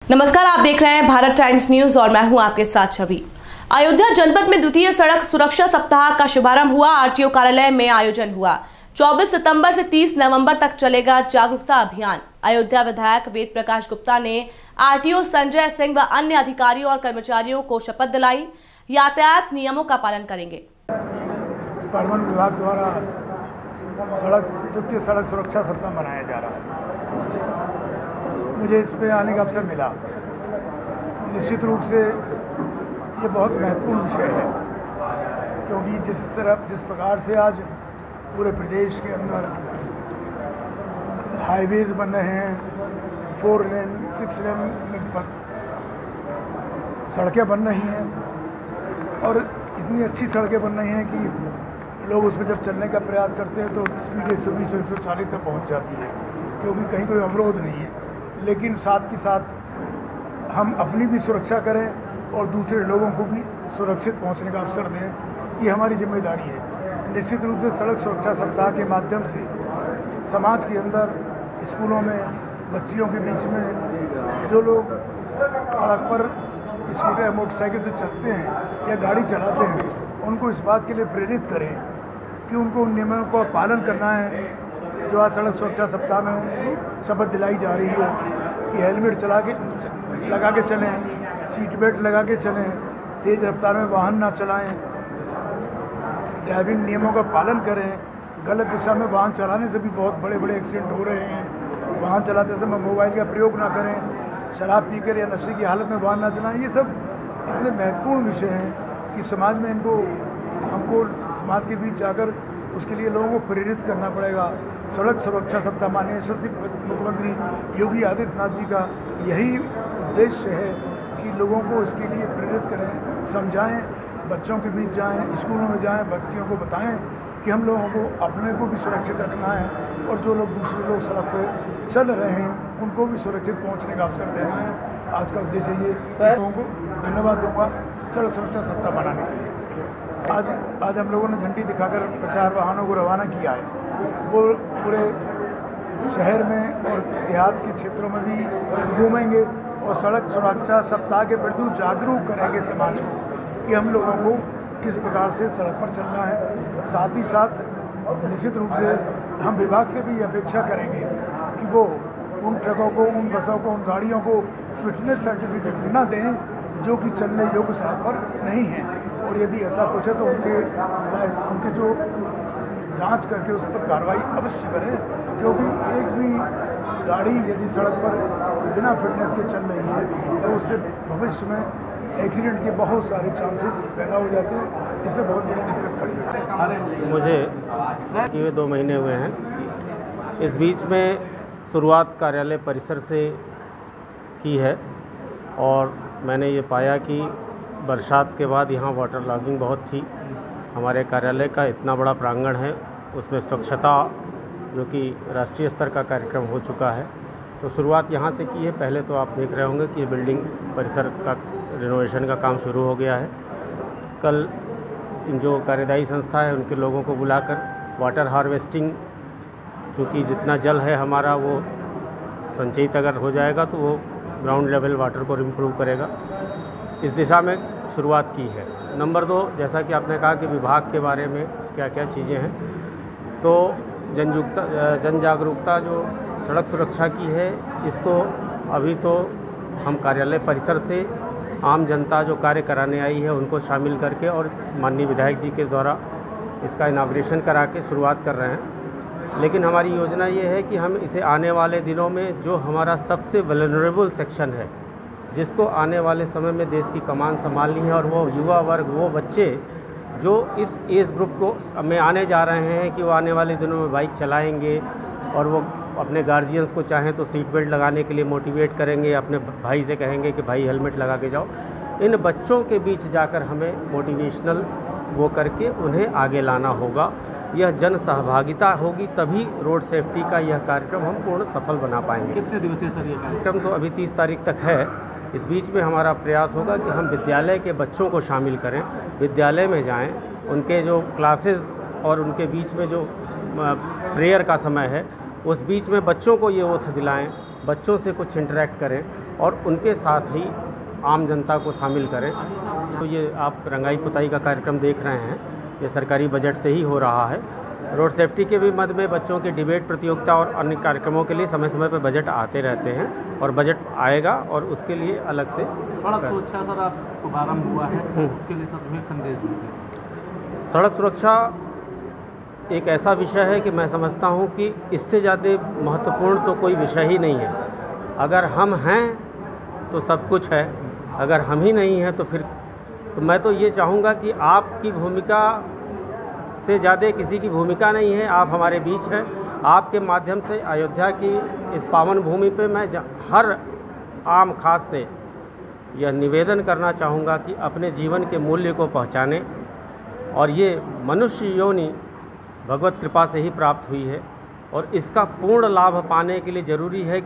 नमस्कार, आप देख रहे हैं भारत टाइम्स न्यूज और मैं हूं आपके साथ छवि। अयोध्या जनपद में द्वितीय सड़क सुरक्षा सप्ताह का शुभारंभ हुआ। आरटीओ कार्यालय में आयोजन हुआ। 24 सितंबर से 30 नवंबर तक चलेगा जागरूकता अभियान। अयोध्या विधायक वेद प्रकाश गुप्ता ने आरटीओ संजय सिंह व अन्य अधिकारियों और कर्मचारियों को शपथ दिलाई। यातायात नियमों का पालन करेंगे। परिवहन विभाग द्वारा द्वितीय सड़क सुरक्षा सप्ताह मनाया जा रहा है। मुझे इस पे आने का अवसर मिला। निश्चित रूप से ये बहुत महत्वपूर्ण विषय है, क्योंकि जिस प्रकार से आज पूरे प्रदेश के अंदर हाईवेज बन रहे हैं, 4 लेन 6 लेन सड़कें बन रही हैं और इतनी अच्छी सड़कें बन रही हैं कि लोग उसमें जब चलने का प्रयास करते हैं तो स्पीड 120 और 140 तक पहुंच जाती है, क्योंकि कहीं कोई अवरोध नहीं है। लेकिन साथ ही साथ हम अपनी भी सुरक्षा करें और दूसरे लोगों को भी सुरक्षित पहुंचने का अवसर दें, ये हमारी जिम्मेदारी है। निश्चित रूप से सड़क सुरक्षा सप्ताह के माध्यम से समाज के अंदर, स्कूलों में, बच्चियों के बीच में जो लोग सड़क पर स्कूटर मोटरसाइकिल से चलते हैं या गाड़ी चलाते हैं, उनको इस बात के लिए प्रेरित करें कि उनको उन नियमों का पालन करना है जो आज सड़क सुरक्षा सप्ताह में शपथ दिलाई जा रही है कि हेलमेट लगा के चलें, सीट बेल्ट लगा के चलें, तेज़ रफ्तार में वाहन ना चलाएं, ड्राइविंग नियमों का पालन करें। गलत दिशा में वाहन चलाने से भी बहुत बड़े बड़े एक्सीडेंट हो रहे हैं। वाहन चलाते समय मोबाइल का प्रयोग ना करें, शराब पीकर या नशे की हालत में वाहन ना चलाएं। ये सब इतने महत्वपूर्ण विषय हैं कि समाज में हमको समाज के बीच जाकर उसके लिए लोगों को प्रेरित करना पड़ेगा। सड़क सुरक्षा सप्ताह माननीय यशस्वी मुख्यमंत्री योगी आदित्यनाथ जी का यही उद्देश्य है कि लोगों को इसके लिए प्रेरित करें, समझाएं, बच्चों के बीच जाएं, स्कूलों में जाएं, बच्चियों को बताएं कि हम लोगों को अपने को भी सुरक्षित रखना है और जो लोग दूसरे लोग सड़क पर चल रहे हैं उनको भी सुरक्षित पहुँचने का अवसर देना है। आज का उद्देश्य ये। लोगों को धन्यवाद दूंगा सड़क सुरक्षा सप्ताह मनाने के लिए। आज हम लोगों ने झंडी दिखाकर प्रचार वाहनों को रवाना किया है। वो पूरे शहर में और देहात के क्षेत्रों में भी घूमेंगे और सड़क सुरक्षा सप्ताह के प्रति जागरूक करेंगे समाज को कि हम लोगों को किस प्रकार से सड़क पर चलना है। साथ ही साथ निश्चित रूप से हम विभाग से भी अपेक्षा करेंगे कि वो उन ट्रकों को, उन बसों को, उन गाड़ियों को फिटनेस सर्टिफिकेट न दें जो कि चलने योग्य सड़क पर नहीं हैं, और यदि ऐसा कुछ है तो उनके जो जांच करके उस पर कार्रवाई अवश्य करें, क्योंकि एक भी गाड़ी यदि सड़क पर बिना फिटनेस के चल रही है तो उससे भविष्य में एक्सीडेंट के बहुत सारे चांसेस पैदा हो जाते हैं, जिससे बहुत बड़ी दिक्कत खड़ी होती है। मुझे ये 2 महीने हुए हैं। इस बीच में शुरुआत कार्यालय परिसर से की है और मैंने ये पाया कि बरसात के बाद यहाँ वाटर लॉगिंग बहुत थी। हमारे कार्यालय का इतना बड़ा प्रांगण है, उसमें स्वच्छता जो कि राष्ट्रीय स्तर का कार्यक्रम हो चुका है, तो शुरुआत यहाँ से की है। पहले तो आप देख रहे होंगे कि ये बिल्डिंग परिसर का रिनोवेशन का काम शुरू हो गया है। कल जो कार्यदायी संस्था है उनके लोगों को बुलाकर वाटर हार्वेस्टिंग, चूँकि जितना जल है हमारा वो संचयित अगर हो जाएगा तो वो ग्राउंड लेवल वाटर को इम्प्रूव करेगा, इस दिशा में शुरुआत की है। नंबर 2, जैसा कि आपने कहा कि विभाग के बारे में क्या क्या चीज़ें हैं, तो जन जागरूकता जो सड़क सुरक्षा की है, इसको अभी तो हम कार्यालय परिसर से आम जनता जो कार्य कराने आई है उनको शामिल करके और माननीय विधायक जी के द्वारा इसका इनाग्रेशन करा के शुरुआत कर रहे हैं। लेकिन हमारी योजना ये है कि हम इसे आने वाले दिनों में जो हमारा सबसे वल्नरेबल सेक्शन है, जिसको आने वाले समय में देश की कमान संभालनी है, और वो युवा वर्ग, वो बच्चे जो इस एज ग्रुप को में आने जा रहे हैं कि वो आने वाले दिनों में बाइक चलाएंगे और वो अपने गार्जियंस को चाहें तो सीट बेल्ट लगाने के लिए मोटिवेट करेंगे, अपने भाई से कहेंगे कि भाई हेलमेट लगा के जाओ। इन बच्चों के बीच जाकर हमें मोटिवेशनल वो करके उन्हें आगे लाना होगा। यह जन सहभागिता होगी, तभी रोड सेफ्टी का यह कार्यक्रम हम पूर्ण सफल बना पाएंगे। कितने दिवसीय सर ये कार्यक्रम तो अभी 30 तारीख तक है। इस बीच में हमारा प्रयास होगा कि हम विद्यालय के बच्चों को शामिल करें, विद्यालय में जाएं, उनके जो क्लासेस और उनके बीच में जो प्रेयर का समय है उस बीच में बच्चों को ये ओथ दिलाएं, बच्चों से कुछ इंटरेक्ट करें और उनके साथ ही आम जनता को शामिल करें। तो ये आप रंगाई पुताई का कार्यक्रम देख रहे हैं, ये सरकारी बजट से ही हो रहा है। रोड सेफ्टी के भी मद में बच्चों की डिबेट प्रतियोगिता और अन्य कार्यक्रमों के लिए समय समय पर बजट आते रहते हैं और बजट आएगा और उसके लिए अलग से सड़क सुरक्षा सर आप शुभारम्भ हुआ है, उसके लिए सर एक संदेश दीजिए। सड़क सुरक्षा एक ऐसा विषय है कि मैं समझता हूँ कि इससे ज़्यादा महत्वपूर्ण तो कोई विषय ही नहीं है। अगर हम हैं तो सब कुछ है, अगर हम ही नहीं हैं तो फिर तो मैं तो ये चाहूँगा कि आपकी भूमिका से ज़्यादा किसी की भूमिका नहीं है। आप हमारे बीच हैं, आपके माध्यम से अयोध्या की इस पावन भूमि पे मैं हर आम खास से यह निवेदन करना चाहूँगा कि अपने जीवन के मूल्य को पहचानें। और ये मनुष्य योनि भगवत कृपा से ही प्राप्त हुई है और इसका पूर्ण लाभ पाने के लिए ज़रूरी है कि